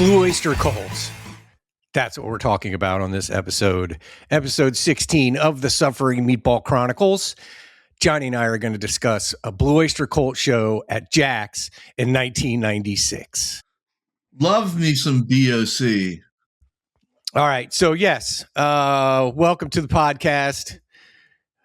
Blue Öyster Cult. That's what we're talking about on this episode. Episode 16 of the Suffering Meatball Chronicles. Johnny and I are going to discuss a Blue Öyster Cult show at Jax in 1996. Love me some BOC. All right. So, yes, welcome to the podcast.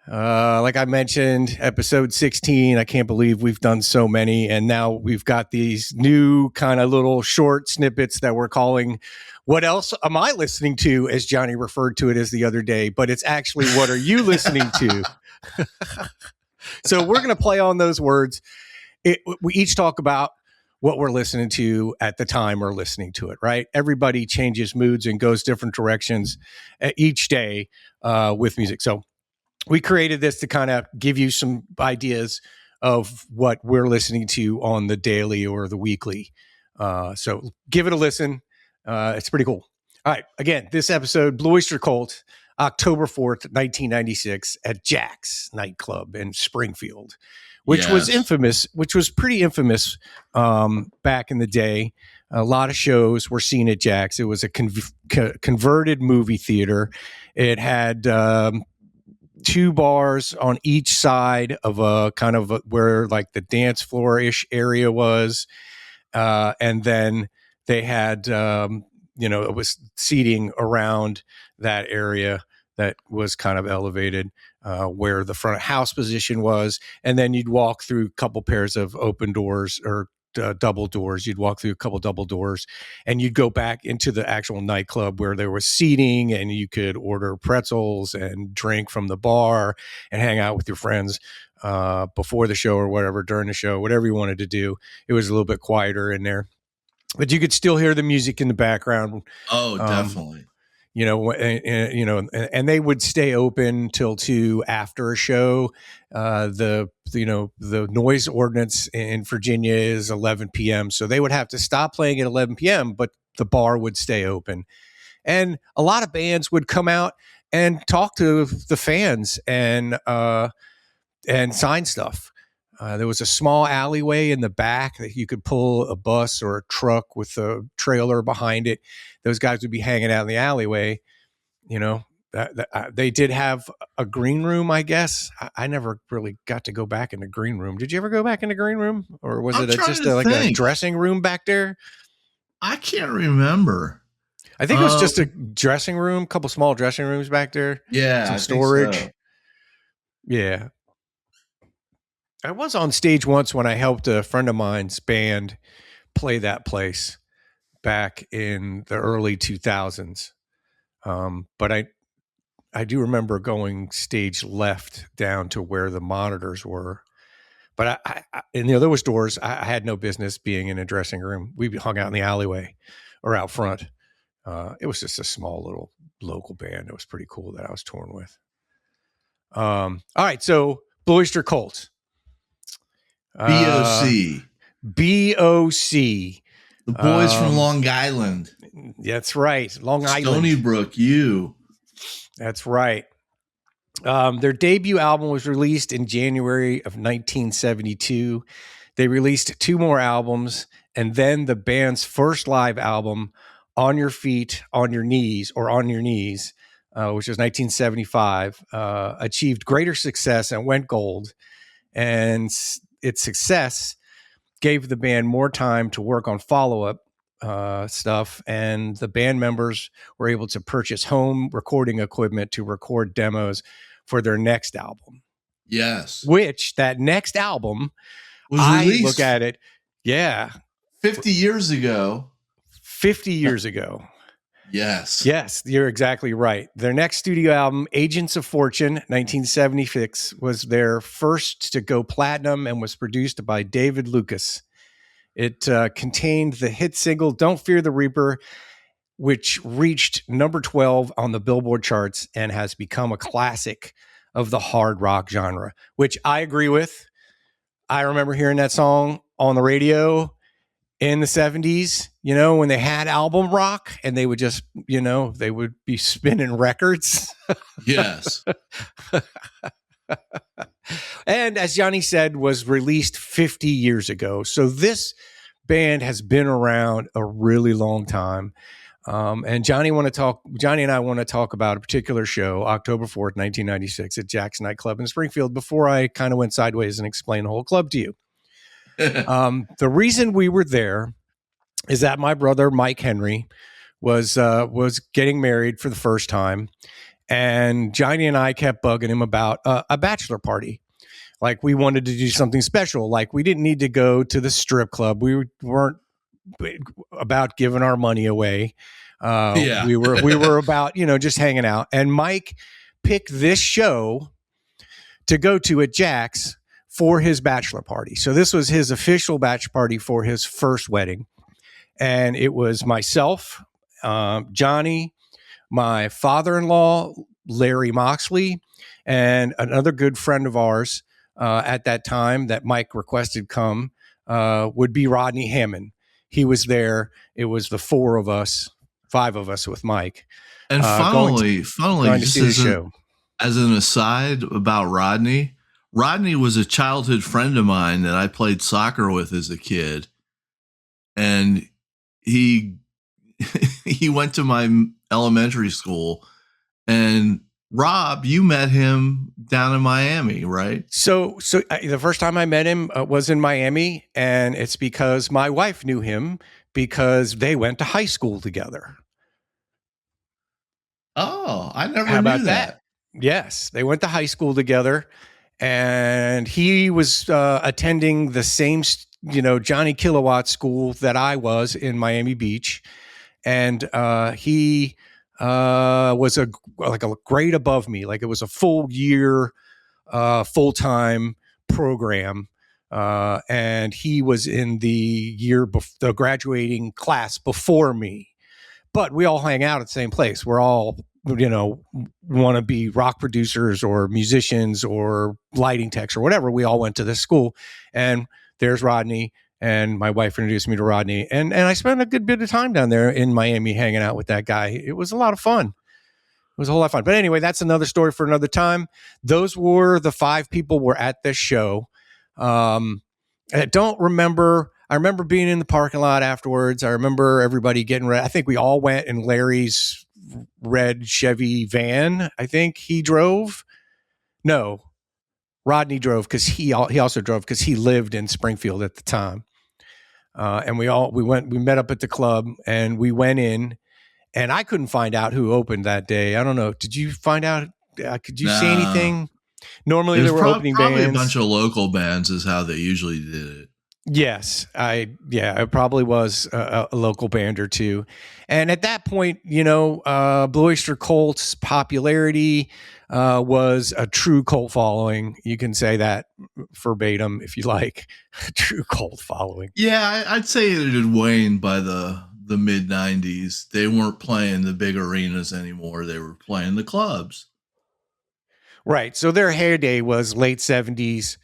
Like I mentioned, episode 16, I can't believe we've done so many. And now we've got these new kind of little short snippets that we're calling What Else Am I Listening To, as Johnny referred to it as the other day. But it's actually, what are you listening to? So we're going to play on those words. We each talk about what we're listening to at the time we're listening to it, right? Everybody changes moods and goes different directions each day with music. So we created this to kind of give you some ideas of what we're listening to on the daily or the weekly. So give it a listen. It's pretty cool. All right. Again, this episode, Blue Öyster Cult, October 4th, 1996 at Jax Nightclub in Springfield, which was infamous, which was pretty infamous back in the day. A lot of shows were seen at Jax. It was a converted movie theater. It had two bars on each side of a kind of where like the dance floor-ish area was. And then they had, it was seating around that area that was kind of elevated where the front of house position was. And then you'd walk through a couple pairs of open doors or double doors. You'd walk through a couple double doors and you'd go back into the actual nightclub where there was seating and you could order pretzels and drink from the bar and hang out with your friends before the show or whatever, during the show, whatever you wanted to do. It was a little bit quieter in there, but you could still hear the music in the background. Oh, definitely. And they would stay open till 2 after a show. The noise ordinance in Virginia is 11 p.m. So they would have to stop playing at 11 p.m., but the bar would stay open. And a lot of bands would come out and talk to the fans and sign stuff. There was a small alleyway in the back that you could pull a bus or a truck with a trailer behind it. Those guys would be hanging out in the alleyway. They did have a green room, I guess. I never really got to go back in the green room. Did you ever go back in the green room? Or was it just a dressing room back there? I can't remember. I think it was just a dressing room, a couple small dressing rooms back there. Yeah. Some storage. So. Yeah. I was on stage once when I helped a friend of mine's band play that place back in the early 2000s. But I do remember going stage left down to where the monitors were. But there was doors. I had no business being in a dressing room. We hung out in the alleyway or out front. It was just a small little local band. It was pretty cool that I was touring with. All right. So Blue Öyster Cult. BOC. BOC. The boys from Long Island. That's right. Long Island. Stony Brook, you. That's right. Their debut album was released in January of 1972. They released 2 more albums, and then the band's first live album, On Your Feet, On Your Knees, or On Your Knees, which was 1975, achieved greater success and went gold. And its success gave the band more time to work on follow-up stuff, and the band members were able to purchase home recording equipment to record demos for their next album. Yes. Which, that next album, was released. I look at it, 50 years ago. 50 years ago. Yes. Yes, you're exactly right. Their next studio album, Agents of Fortune, 1976, was their first to go platinum and was produced by David Lucas. It contained the hit single, Don't Fear the Reaper, which reached number 12 on the Billboard charts and has become a classic of the hard rock genre, which I agree with. I remember hearing that song on the radio in the 70s, when they had album rock and they would just, they would be spinning records. Yes. And as Johnny said, was released 50 years ago. So this band has been around a really long time. And Johnny and I want to talk about a particular show, October 4th, 1996 at Jax Nightclub in Springfield, before I kind of went sideways and explained the whole club to you. The reason we were there is that my brother, Mike Henry, was getting married for the first time. And Johnny and I kept bugging him about a bachelor party. Like, we wanted to do something special. Like, we didn't need to go to the strip club. We weren't about giving our money away. We were about, just hanging out. And Mike picked this show to go to at Jax for his bachelor party. So this was his official bachelor party for his first wedding. And it was myself, Johnny, my father-in-law, Larry Moxley, and another good friend of ours at that time that Mike requested come would be Rodney Hammond. He was there. It was the five of us with Mike. And finally, just as an aside about Rodney was a childhood friend of mine that I played soccer with as a kid. And he went to my elementary school. And Rob, you met him down in Miami, right? So the first time I met him was in Miami, and it's because my wife knew him because they went to high school together. Oh, I never knew that. Yes, they went to high school together, and he was attending the same, Johnny Kilowatt school that I was in Miami Beach, and he was a grade above me. Like, it was a full year, full-time program. And he was in the graduating class before me, but we all hang out at the same place. We're all, want to be rock producers or musicians or lighting techs or whatever. We all went to this school, and there's Rodney. And my wife introduced me to Rodney. And I spent a good bit of time down there in Miami hanging out with that guy. It was a lot of fun. It was a whole lot of fun. But anyway, that's another story for another time. Those were the 5 people were at this show. I don't remember. I remember being in the parking lot afterwards. I remember everybody getting ready. I think we all went in Larry's red Chevy van. I think he drove. No, Rodney drove because he also drove because he lived in Springfield at the time. And we met up at the club, and we went in, and I couldn't find out who opened that day. I don't know. Did you find out? Could you see anything? Normally there were opening probably bands. A bunch of local bands is how they usually did it. Yes, it probably was a local band or two. And at that point, Blue Öyster Cult's popularity was a true cult following. You can say that verbatim if you like. True cult following. Yeah, I'd say it had waned by the mid 90s. They weren't playing the big arenas anymore. They were playing the clubs. Right. So their heyday was late 70s,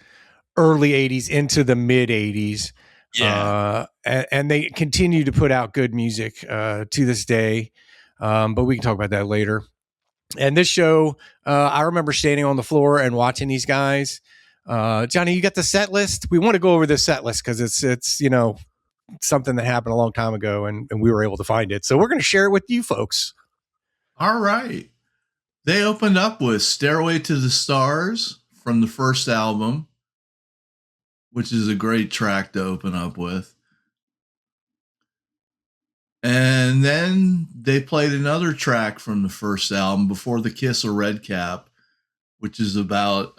early 80s into the mid 80s. Yeah. And they continue to put out good music to this day. But we can talk about that later. And this show, I remember standing on the floor and watching these guys. Johnny, you got the set list? We want to go over this set list because it's something that happened a long time ago, and we were able to find it. So we're going to share it with you folks. All right. They opened up with Stairway to the Stars from the first album, which is a great track to open up with. And then they played another track from the first album, Before the Kiss of Redcap, which is about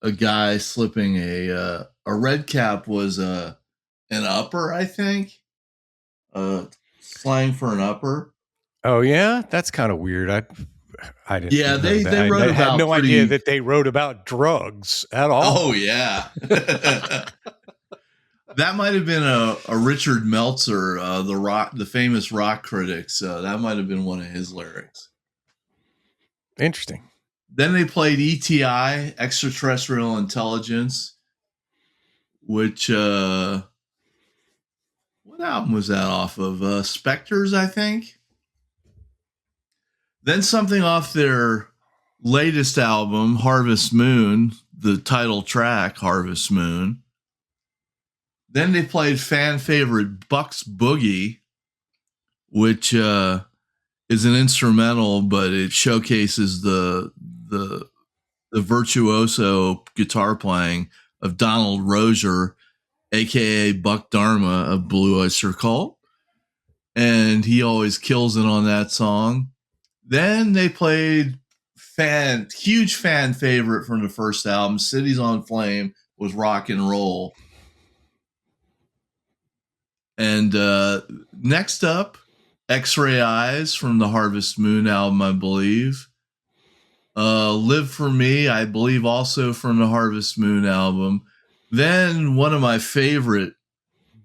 a guy slipping a red cap was an upper, I think. Slang for an upper. Oh yeah, that's kind of weird. I didn't. Yeah, they wrote I about. had no idea that they wrote about drugs at all. Oh yeah. That might have been a Richard Meltzer, the famous rock critic. So that might have been one of his lyrics. Interesting. Then they played ETI, Extraterrestrial Intelligence, which what album was that off of? Spectres, I think. Then something off their latest album, Harvest Moon, the title track, Harvest Moon. Then they played fan favorite Buck's Boogie, which is an instrumental, but it showcases the virtuoso guitar playing of Donald Rozier, aka Buck Dharma of Blue Öyster Cult. And he always kills it on that song. Then they played huge fan favorite from the first album, Cities on Flame, was Rock and Roll. And next up, X-Ray Eyes from the Harvest Moon album, I believe. Live for Me, I believe, also from the Harvest Moon album. Then one of my favorite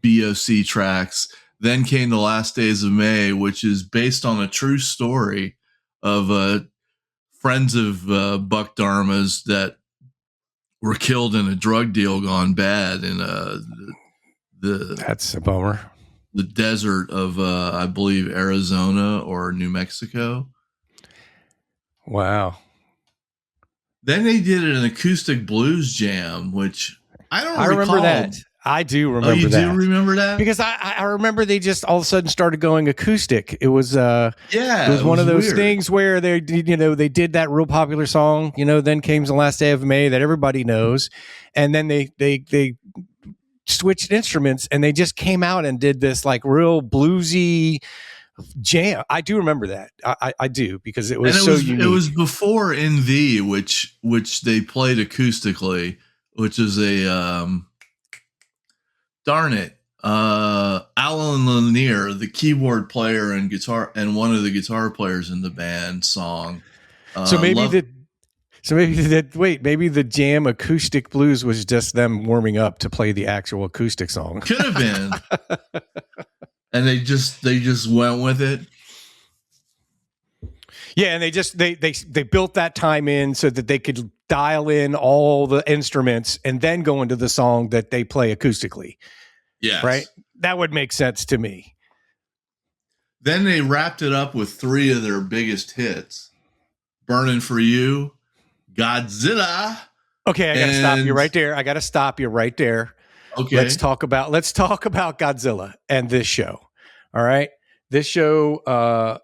BOC tracks, Then Came the Last Days of May, which is based on a true story of friends of Buck Dharma's that were killed in a drug deal gone bad in that's a bummer. The desert of I believe Arizona or New Mexico. Wow. Then they did an acoustic blues jam, which I remember that. I do remember that. Oh, you do remember that? Because I remember they just all of a sudden started going acoustic. It was it was one of those things where they did that real popular song, Then Came the Last Day of May that everybody knows, and then they switched instruments and they just came out and did this like real bluesy jam. I do remember that. I do, because it was unique. It was before In Thee, which they played acoustically, which is a darn it, Alan Lanier, the keyboard player and one of the guitar players in the band, song. Maybe the jam acoustic blues was just them warming up to play the actual acoustic song. Could have been. And they just went with it. Yeah, and they built that time in so that they could dial in all the instruments and then go into the song that they play acoustically. Yes. Right? That would make sense to me. Then they wrapped it up with 3 of their biggest hits. Burning for You, Godzilla. Okay, I got to stop you right there. Okay. Let's talk about Godzilla and this show. All right? This show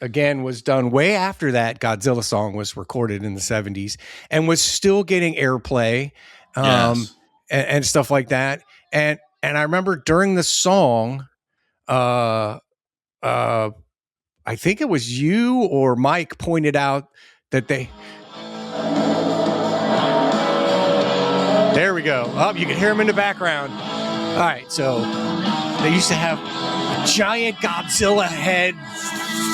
again was done way after that Godzilla song was recorded in the 70s and was still getting airplay and stuff like that. And I remember during the song I think it was you or Mike pointed out that there we go. Oh, you can hear him in the background. All right, so they used to have a giant Godzilla head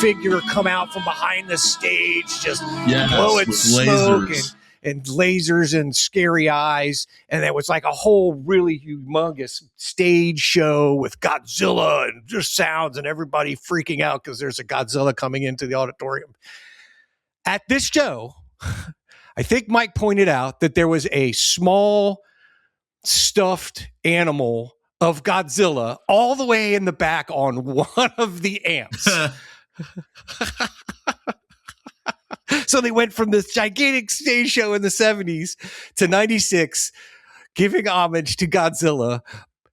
figure come out from behind the stage, just blowing smoke and lasers and scary eyes. And it was like a whole really humongous stage show with Godzilla and just sounds and everybody freaking out because there's a Godzilla coming into the auditorium. At this show, I think Mike pointed out that there was a small stuffed animal of Godzilla all the way in the back on one of the amps. So they went from this gigantic stage show in the 70s to 96, giving homage to Godzilla,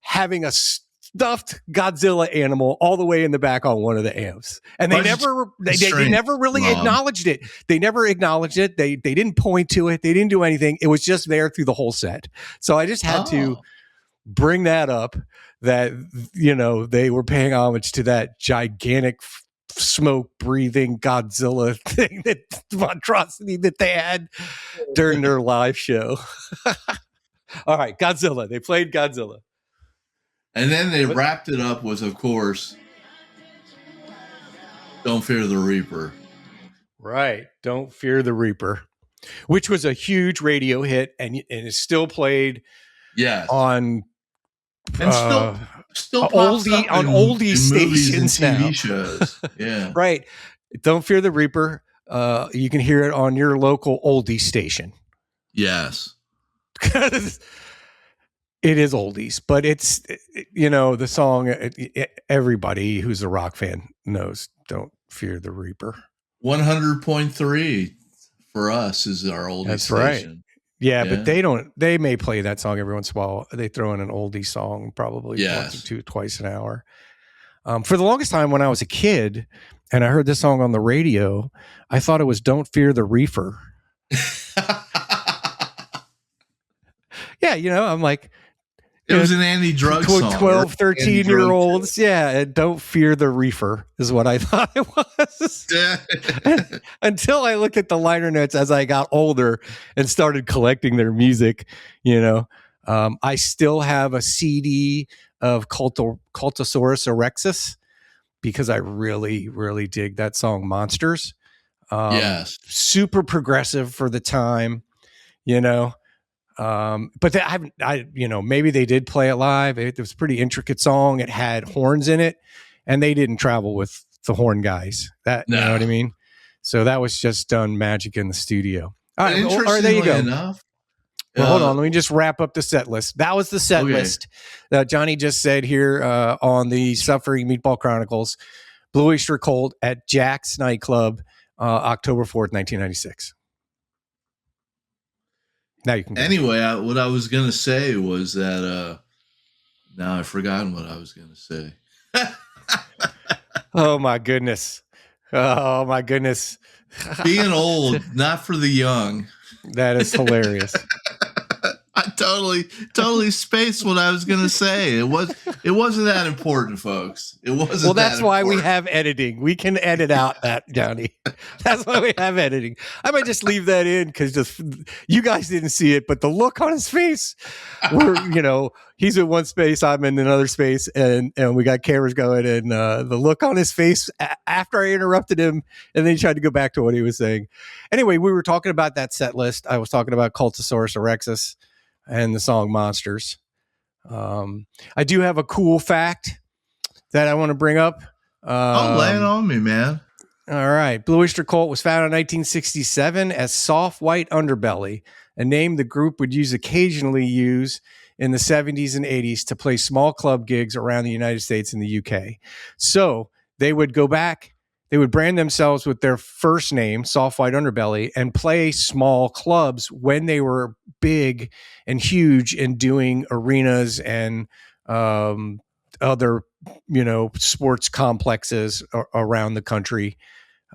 having a stuffed Godzilla animal all the way in the back on one of the amps. And they never really acknowledged it. They never acknowledged it. They didn't point to it. They didn't do anything. It was just there through the whole set. So I just had to bring that up, that, they were paying homage to that gigantic smoke breathing Godzilla thing, that monstrosity that they had during their live show. All right, Godzilla. They played Godzilla. And then they wrapped it up with, of course, Don't Fear the Reaper. Right. Don't Fear the Reaper, which was a huge radio hit and is still played on still oldie stations and TV now. Shows. Yeah. Right. Don't Fear the Reaper. You can hear it on your local oldie station. Yes. It is oldies, but it's, the song, everybody who's a rock fan knows Don't Fear the Reaper. 100.3 for us is our oldest station. Yeah, but they may play that song every once in a while. They throw in an oldie song probably once or twice an hour. For the longest time when I was a kid and I heard this song on the radio, I thought it was Don't Fear the Reefer. Yeah, I'm like, it was an anti-drug song. 12, 13-year-olds. Yeah, and Don't Fear the Reefer is what I thought it was. Until I looked at the liner notes as I got older and started collecting their music, I still have a CD of Cultosaurus Erexus because I really, really dig that song Monsters. Yes. Super progressive for the time, but maybe they did play it live. It was a pretty intricate song. It had horns in it, and they didn't travel with the horn guys. You know what I mean? So that was just done magic in the studio. All right, there you go. Enough, well, hold on. Let me just wrap up the set list. That was the set list that Johnny just said here on the Suffering Meatball Chronicles, Blue Öyster Cult at Jax Nightclub, October 4th, 1996. Now you can go. Anyway, what I was going to say was that now I've forgotten what I was going to say. Oh my goodness. Being old, not for the young. That is hilarious. I totally spaced what I was going to say. It wasn't that important, folks. It wasn't. Well, that's why we have editing. We can edit out that, Johnny. That's why we have editing. I might just leave that in because you guys didn't see it, but the look on his face, he's in one space, I'm in another space, and we got cameras going, and the look on his face after I interrupted him, and then he tried to go back to what he was saying. Anyway, we were talking about that set list. I was talking about Cultosaurus Erexus and the song Monsters. I do have a cool fact that I want to bring up. Lay it on me, man. All right. Blue Öyster Cult was founded in 1967 as Soft White Underbelly, a name the group would occasionally use in the 70s and 80s to play small club gigs around the United States and the UK. So they would go back, they would brand themselves with their first name, Soft White Underbelly, and play small clubs when they were big and huge and doing arenas and other, sports complexes around the country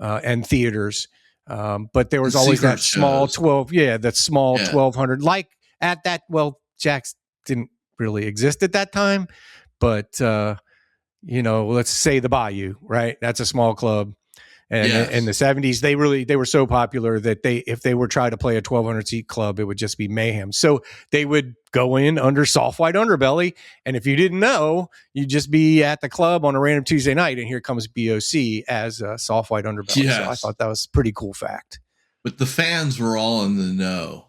and theaters. But there was always that small 1,200, like at that, Jax didn't really exist at that time, but let's say the Bayou, right? That's a small club. And in the 70s, they were so popular that if they were trying to play a 1,200 seat club, it would just be mayhem. So they would go in under Soft White Underbelly. And if you didn't know, you'd just be at the club on a random Tuesday night. And here comes BOC as Soft White Underbelly. Yes. So I thought that was a pretty cool fact. But the fans were all in the know.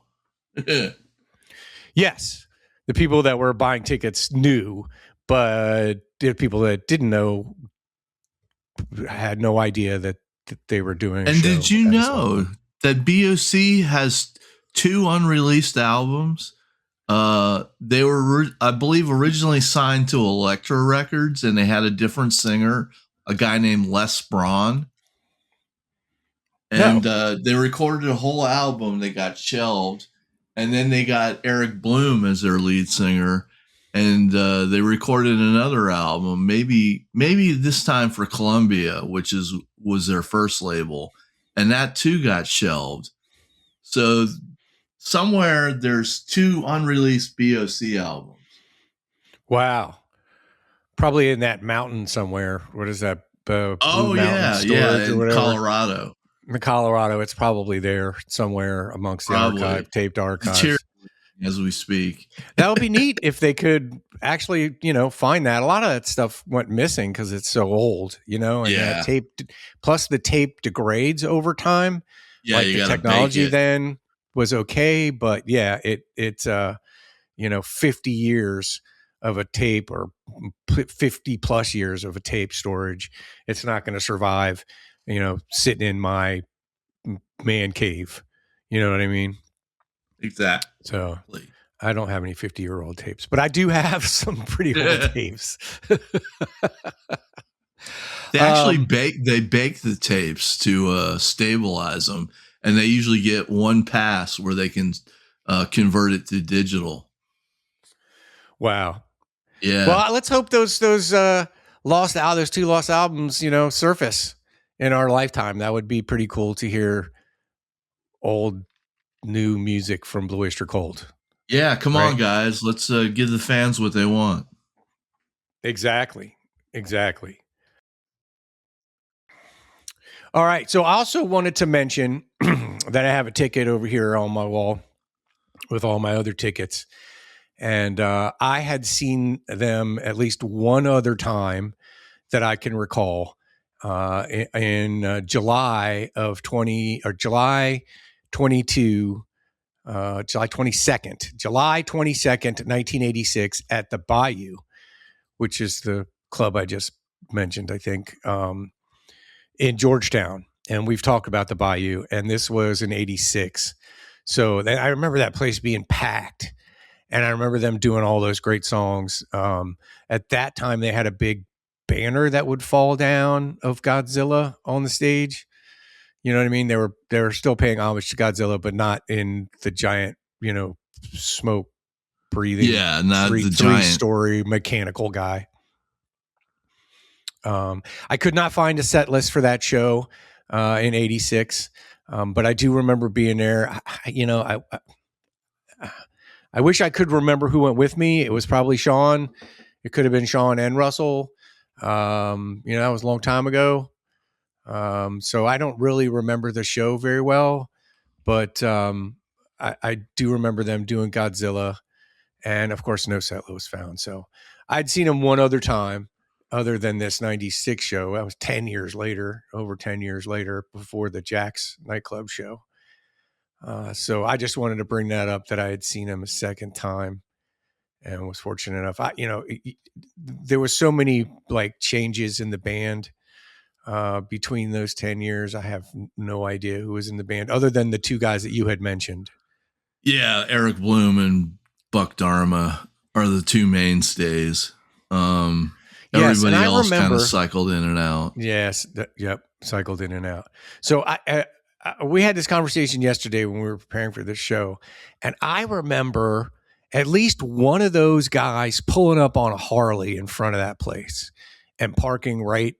Yes. The people that were buying tickets knew, but the people that didn't know had no idea that they were doing. And did you know that BOC has 2 unreleased albums? They were, I believe, originally signed to Elektra Records, and they had a different singer, a guy named Les Braun. And they recorded a whole album. They got shelved, and then they got Eric Bloom as their lead singer. And they recorded another album, maybe this time for Columbia, which was their first label, and that too got shelved. So somewhere there's 2 unreleased BOC albums. Wow, probably in that mountain somewhere. What is that? In Colorado. In Colorado, it's probably there somewhere amongst the taped archives. As we speak. That would be neat if they could actually, find that. A lot of that stuff went missing because it's so old, and that tape, plus the tape degrades over time. Yeah, like the technology then was okay, but it's 50 years of a tape or 50 plus years of a tape storage. It's not going to survive, sitting in my man cave. You know what I mean? Exactly. So I don't have any 50-year-old tapes, but I do have some pretty old tapes. They actually bake the tapes to stabilize them, and they usually get one pass where they can convert it to digital. Wow. Yeah. Well, let's hope those two lost albums, surface in our lifetime. That would be pretty cool to hear old, new music from Blue Öyster Cult. Yeah, come on, guys. Let's give the fans what they want. Exactly. All right. So I also wanted to mention that I have a ticket over here on my wall with all my other tickets. And I had seen them at least one other time that I can recall in July 22, July 22nd, 1986 at the Bayou, which is the club I just mentioned, I think, in Georgetown. And we've talked about the Bayou, and this was in 86. So I remember that place being packed. And I remember them doing all those great songs. At that time, they had a big banner that would fall down of Godzilla on the stage. You know what I mean? They were still paying homage to Godzilla, but not in the giant, smoke breathing, not the giant 3-story mechanical guy. I could not find a set list for that show in '86, but I do remember being there. I wish I could remember who went with me. It was probably Sean. It could have been Sean and Russell. That was a long time ago. So I don't really remember the show very well, but I do remember them doing Godzilla. And of course, no set list was found. So I'd seen them one other time other than this 96 show. That was over 10 years later, before the Jax Nightclub show. So I just wanted to bring that up, that I had seen him a second time and was fortunate enough. There was so many changes in the band between those 10 years. I have no idea who was in the band other than the two guys that you had mentioned. Yeah, Eric Bloom and Buck Dharma are the two mainstays. Everybody else kind of cycled in and out. Yes. Cycled in and out. So we had this conversation yesterday when we were preparing for this show, and I remember at least one of those guys pulling up on a Harley in front of that place and parking right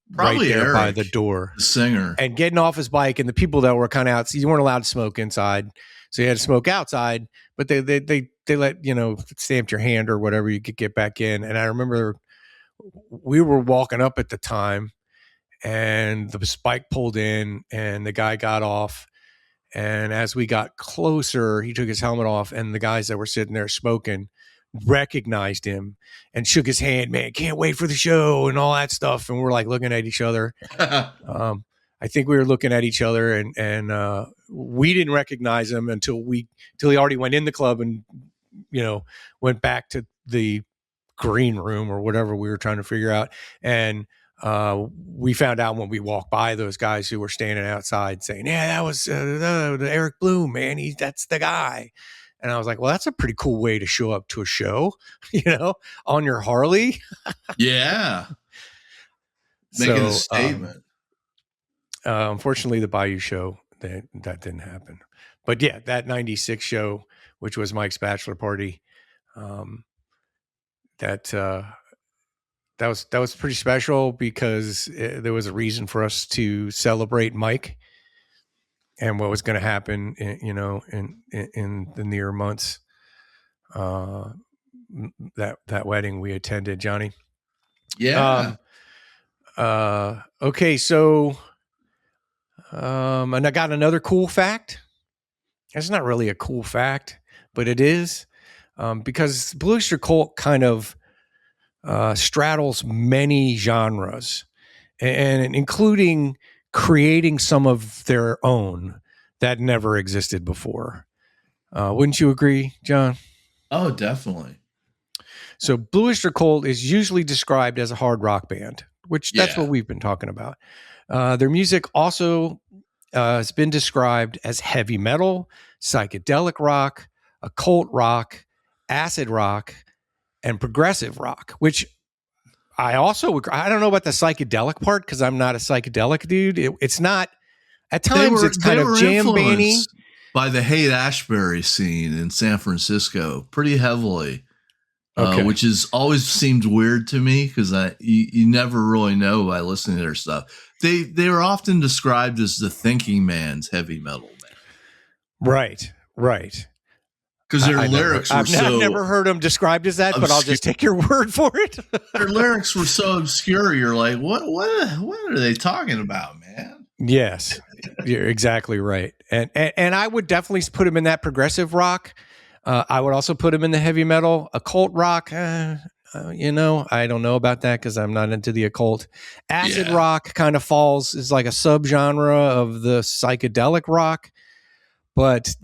there Eric, by the door, the singer, and getting off his bike. And the people that were kind of out, you weren't allowed to smoke inside, so you had to smoke outside. But they let stamped your hand or whatever, you could get back in. And I remember we were walking up at the time, and the bike pulled in, and the guy got off. And as we got closer, he took his helmet off, and the guys that were sitting there smoking recognized him and shook his hand. Man, can't wait for the show and all that stuff. And we're looking at each other. I think we were looking at each other, and we didn't recognize him until he already went in the club and went back to the green room or whatever we were trying to figure out. And we found out when we walked by those guys who were standing outside saying, yeah, that was the Eric Bloom, man. That's the guy. And I was like, well, that's a pretty cool way to show up to a show, on your Harley. Yeah. Making a statement. Unfortunately, the Bayou show, that didn't happen. But yeah, that 96 show, which was Mike's bachelor party, that was pretty special because there was a reason for us to celebrate Mike and what was going to happen, in the near months. That wedding we attended, Johnny. Yeah. Okay, so and I got another cool fact. It's not really a cool fact, but it is, because Blue Öyster Cult kind of straddles many genres, and including creating some of their own that never existed before. Wouldn't you agree, John? Oh, definitely. So Blue Öyster Cult is usually described as a hard rock band, which that's what we've been talking about. Their music also has been described as heavy metal, psychedelic rock, occult rock, acid rock, and progressive rock, which I don't know about the psychedelic part because I'm not a psychedelic dude. It's not, at times it's kind of jam bandy by the Haight-Ashbury scene in San Francisco pretty heavily, which has always seemed weird to me because you never really know by listening to their stuff. They are often described as the thinking man's heavy metal band. Right. Because their lyrics were so... I've never heard them described as that, but I'll just take your word for it. Their lyrics were so obscure. You're like, what are they talking about, man? Yes, you're exactly right. And I would definitely put him in that progressive rock. I would also put him in the heavy metal. Occult rock, I don't know about that because I'm not into the occult. Acid rock kind of is like a subgenre of the psychedelic rock. But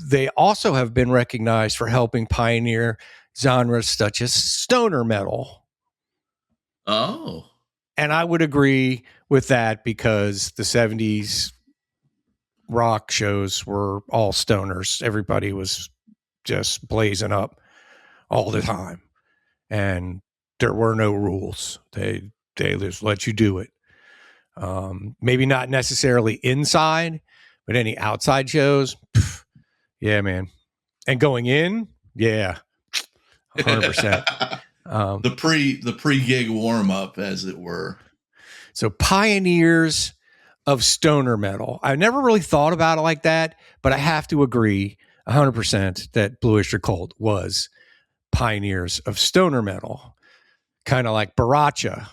they also have been recognized for helping pioneer genres such as stoner metal. Oh. And I would agree with that because the 70s rock shows were all stoners. Everybody was just blazing up all the time. And there were no rules. They just let you do it. Maybe not necessarily inside, but any outside shows, yeah, man. And going in, yeah, 100%. The pre-gig warm-up, as it were. So pioneers of stoner metal. I never really thought about it like that, but I have to agree 100% that Blue Öyster Cult was pioneers of stoner metal, kind of like Baracha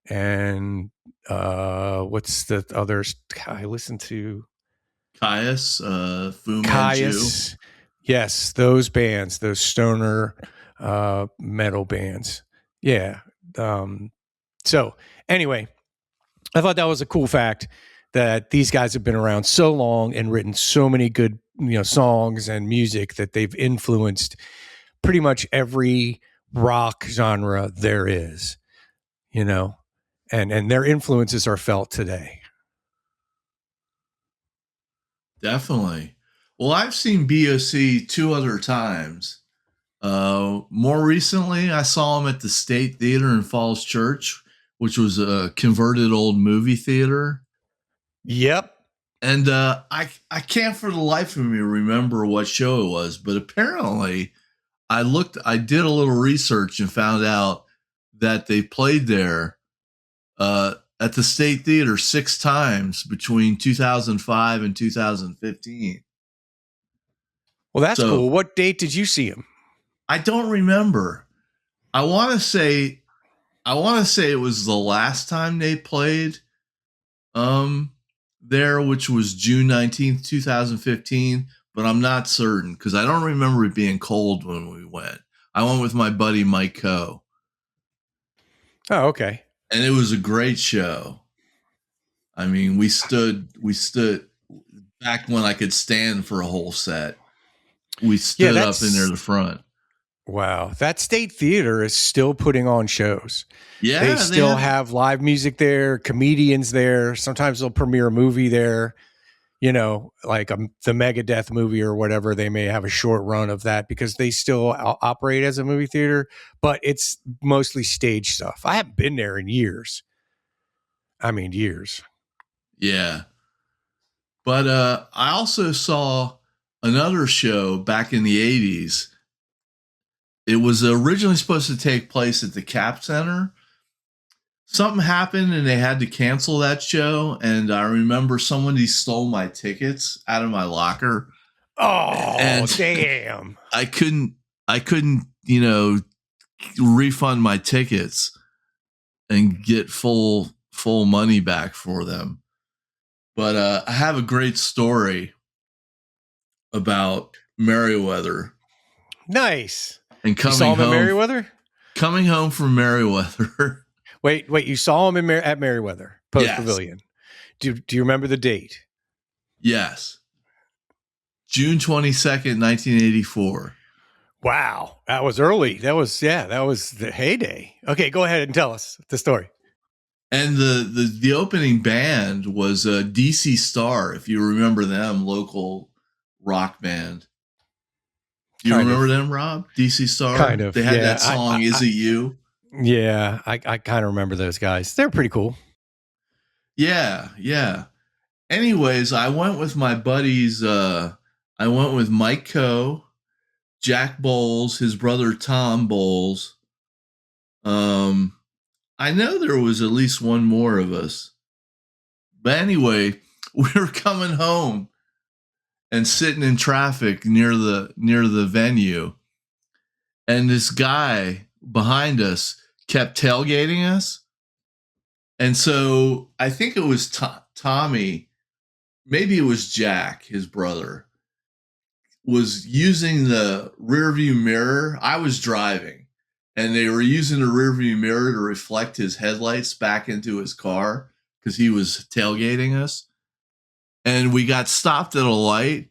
and what's the others I listened to? Caius, Fu Manchu. Yes, those bands, those stoner metal bands. Yeah. So anyway, I thought that was a cool fact that these guys have been around so long and written so many good, songs and music that they've influenced pretty much every rock genre there is, and their influences are felt today. Definitely. Well, I've seen BOC 2 other times. More recently, I saw him at the State Theater in Falls Church, which was a converted old movie theater. Yep. And I can't for the life of me remember what show it was, but apparently I did a little research and found out that they played there at the State Theater 6 times between 2005 and 2015. Well, that's cool. What date did you see him? I don't remember. I want to say it was the last time they played there, which was June 19th, 2015, but I'm not certain because I don't remember it being cold when we went. I went with my buddy Mike Coe. Oh, okay. And it was a great show. I mean, we stood back when I could stand for a whole set. We stood up in there the front. Wow. That State Theater is still putting on shows. Yeah. They still have live music there, comedians there. Sometimes they'll premiere a movie there, like the Megadeth movie or whatever. They may have a short run of that because they still operate as a movie theater, but it's mostly stage stuff. I haven't been there in years. I mean, years. Yeah. But I also saw another show back in the 80s. It was originally supposed to take place at the Cap Center. Something happened and they had to cancel that show. And I remember somebody stole my tickets out of my locker. Oh, and damn. I couldn't, refund my tickets and get full money back for them. But I have a great story about Merriweather. Nice. And you saw him at Merriweather? Coming home from Merriweather. Wait, you saw him at Merriweather Post Pavilion. Do you remember the date? Yes. June 22nd, 1984. Wow. That was early. That was the heyday. Okay, go ahead and tell us the story. And the opening band was DC Star, if you remember them, local rock band. Do you remember them, Rob? DC Star? Kind of. They had that song, Is It You? Yeah, I kind of remember those guys. They're pretty cool. Yeah. Anyways, I went with my buddies I went with Mike Coe, Jack Bowles, his brother Tom Bowles. I know there was at least one more of us. But anyway, we were coming home and sitting in traffic near the venue. And this guy behind us kept tailgating us. And so I think it was Tommy, maybe it was Jack, his brother, was using the rearview mirror. I was driving, and they were using the rearview mirror to reflect his headlights back into his car because he was tailgating us. And we got stopped at a light,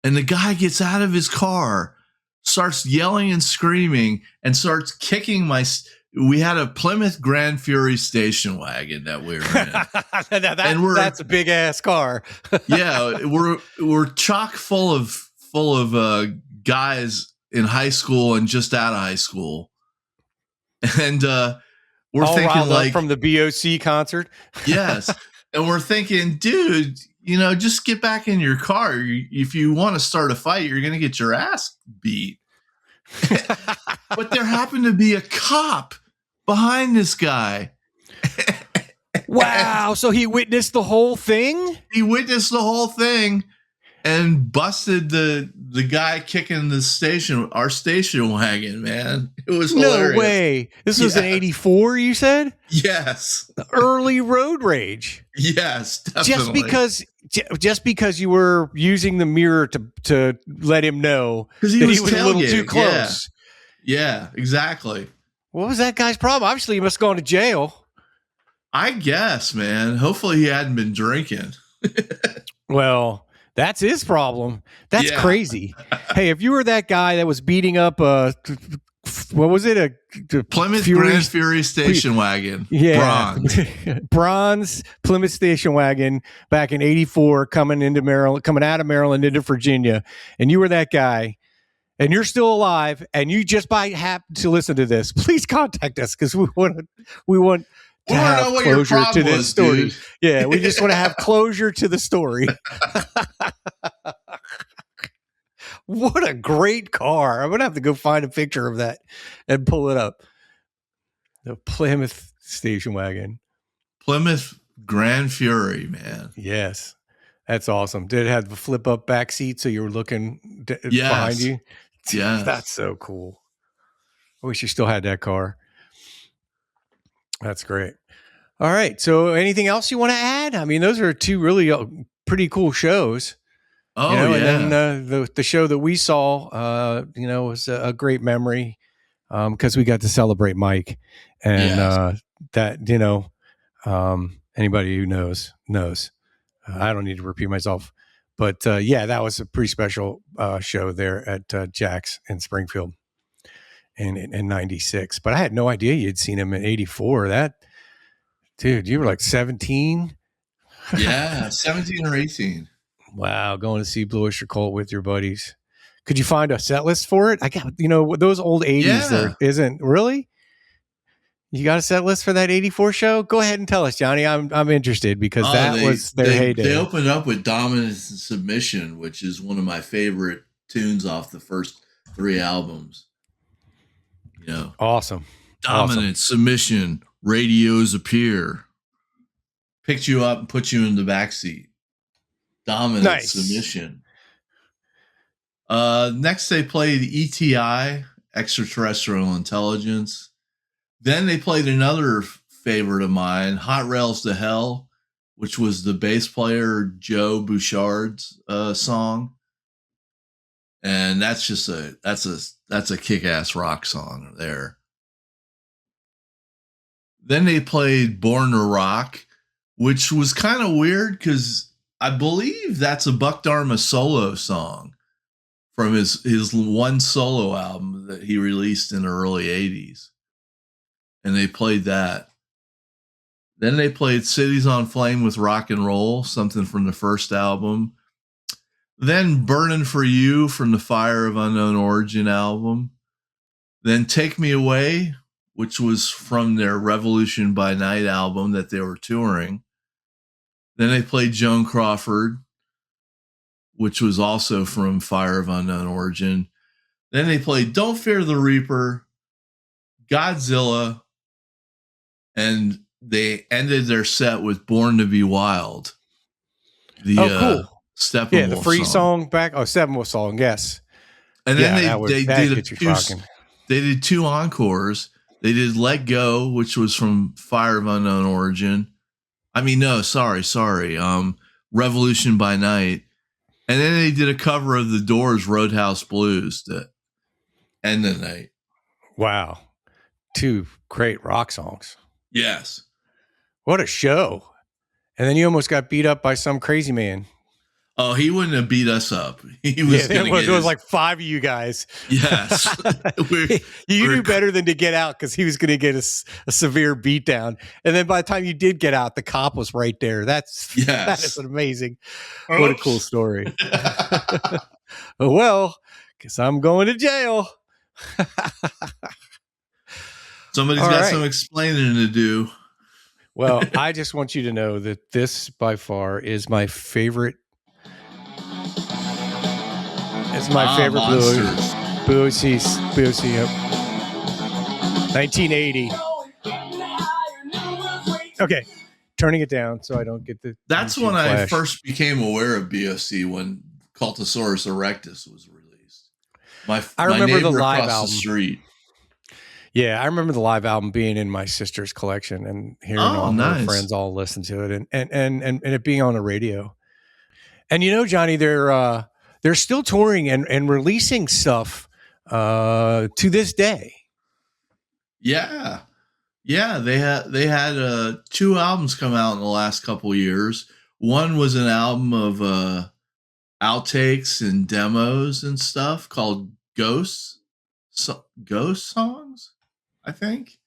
and the guy gets out of his car, starts yelling and screaming, and starts kicking we had a Plymouth Grand Fury station wagon that we were in. That's a big ass car. Yeah, we're chock full of guys in high school and just out of high school, and we're all thinking like from the BOC concert. Yes, and we're thinking, dude, just get back in your car. If you want to start a fight, you're going to get your ass beat. But there happened to be a cop behind this guy. Wow. So he witnessed the whole thing? He witnessed the whole thing and busted the guy kicking our station wagon, man. It was hilarious. No way. This was an 84, you said? Yes. Early road rage. Yes, definitely. Just because you were using the mirror to let him know that he was a little too close. Yeah, exactly. What was that guy's problem? Obviously, he must have gone to jail. I guess, man. Hopefully he hadn't been drinking. Well, that's his problem. That's crazy. Hey, if you were that guy that was beating up what was it? A Plymouth Grand Fury station wagon. Yeah. Bronze Plymouth station wagon back in 84 coming out of Maryland into Virginia. And you were that guy. And you're still alive, and you just happen to listen to this, please contact us because we want to have closure to this story. Dude. Yeah, we just want to have closure to the story. What a great car. I'm going to have to go find a picture of that and pull it up. The Plymouth station wagon. Plymouth Grand Fury, man. Yes. That's awesome. Did it have the flip up back seat so you were looking behind you? Yeah. That's so cool. I wish you still had that car. That's great. All right. So anything else you want to add? I mean, those are two really pretty cool shows. Oh, yeah. And then the show that we saw, was a great memory because we got to celebrate Mike. And that, anybody who knows. I don't need to repeat myself. But, that was a pretty special show there at Jax in Springfield in 96. But I had no idea you'd seen him in 84. Dude, you were like 17? Yeah, 17 or 18. Wow, going to see Blue Öyster Cult with your buddies. Could you find a set list for it? I got, those old 80s there isn't. Really? You got a set list for that 84 show? Go ahead and tell us, Johnny. I'm interested because was their heyday. They opened up with Dominance and Submission, which is one of my favorite tunes off the first 3 albums. Awesome. Dominance, Submission, Radios Appear. Picked you up and put you in the backseat. Dominance, Submission. Next they played ETI, Extraterrestrial Intelligence. Then they played another favorite of mine, Hot Rails to Hell, which was the bass player Joe Bouchard's song, and that's a kick-ass rock song there. Then they played Born to Rock, which was kind of weird because I believe that's a Buck Dharma solo song from his one solo album that he released in the early 80s. And they played that. Then they played Cities on Flame with Rock and Roll, something from the first album. Then Burning for You from the Fire of Unknown Origin album. Then Take Me Away, which was from their Revolution by Night album that they were touring. Then they played Joan Crawford. which was also from Fire of Unknown Origin. Then they played Don't Fear the Reaper, Godzilla, and they ended their set with Born to Be Wild. The cool. Steppenwolf the free song back. Oh, Steppenwolf song, yes. And then they did two encores. They did Let Go, which was from Fire of Unknown Origin. I mean, no, sorry. Revolution by Night. And then they did a cover of The Doors' Roadhouse Blues to end the night. Wow. 2 great rock songs. Yes. What a show. And then you almost got beat up by some crazy man. Oh, he wouldn't have beat us up. There was like 5 of you guys. Yes. You knew better than to get out because he was going to get a severe beatdown. And then by the time you did get out, the cop was right there. That is amazing. Oops. What a cool story. Well, because I'm going to jail. Somebody's got some explaining to do. Well, I just want you to know that this by far is my favorite. It's my favorite Blue Öyster. 1980. Okay, turning it down so I don't get the. That's when I first became aware of BOC, when Cultosaurus erectus was released. I remember the live album. The street. Yeah, I remember the live album being in my sister's collection and hearing all my friends all listen to it and it being on the radio. And Johnny, they're still touring and releasing stuff to this day. Yeah. They had 2 albums come out in the last couple of years. One was an album of outtakes and demos and stuff called Ghost Songs, I think.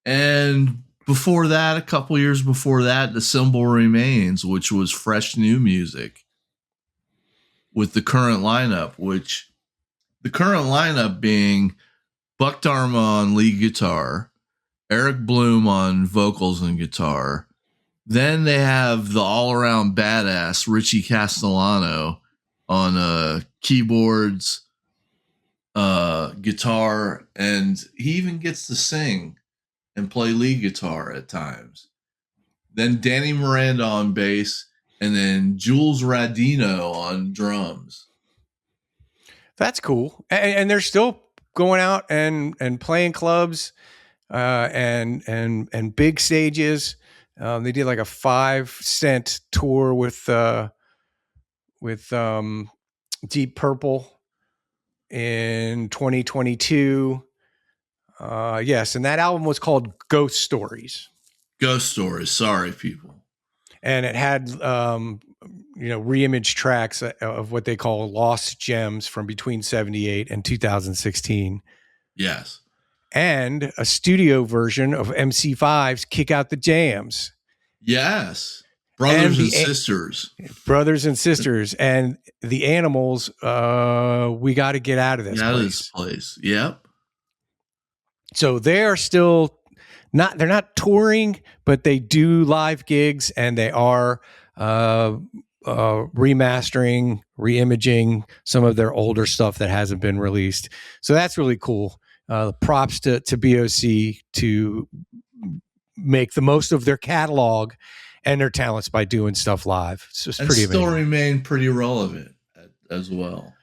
And before that, a couple years before that, The Symbol Remains, which was fresh new music with the current lineup, which the current lineup being Buck Dharma on lead guitar, Eric Bloom on vocals and guitar. Then they have the all-around badass Richie Castellano on keyboards, guitar, and he even gets to sing and play lead guitar at times. Then Danny Miranda on bass, and then Jules Radino on drums. That's cool. And they're still going out and playing clubs and big stages. They did like a 5-cent tour with Deep Purple in 2022. Yes, and that album was called Ghost Stories. Ghost Stories. Sorry, people. And it had reimage tracks of what they call lost gems from between 78 and 2016. Yes. And a studio version of MC5's Kick Out the Jams. Yes. Brothers and sisters. Brothers and sisters. And the Animals, We Got to Get Out of This Place. Out of this place. Yep. So they are still they're not touring, but they do live gigs, and they are remastering, reimaging some of their older stuff that hasn't been released. So that's really cool. Props to BOC to make the most of their catalog and their talents by doing stuff live. So it's pretty amazing. Still remain pretty relevant as well.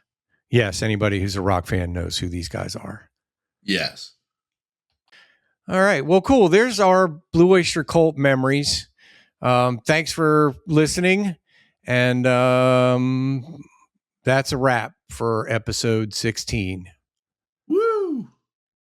Yes, anybody who's a rock fan knows who these guys are. Yes. All right. Well, cool. There's our Blue Öyster Cult memories. Thanks for listening. And that's a wrap for episode 16.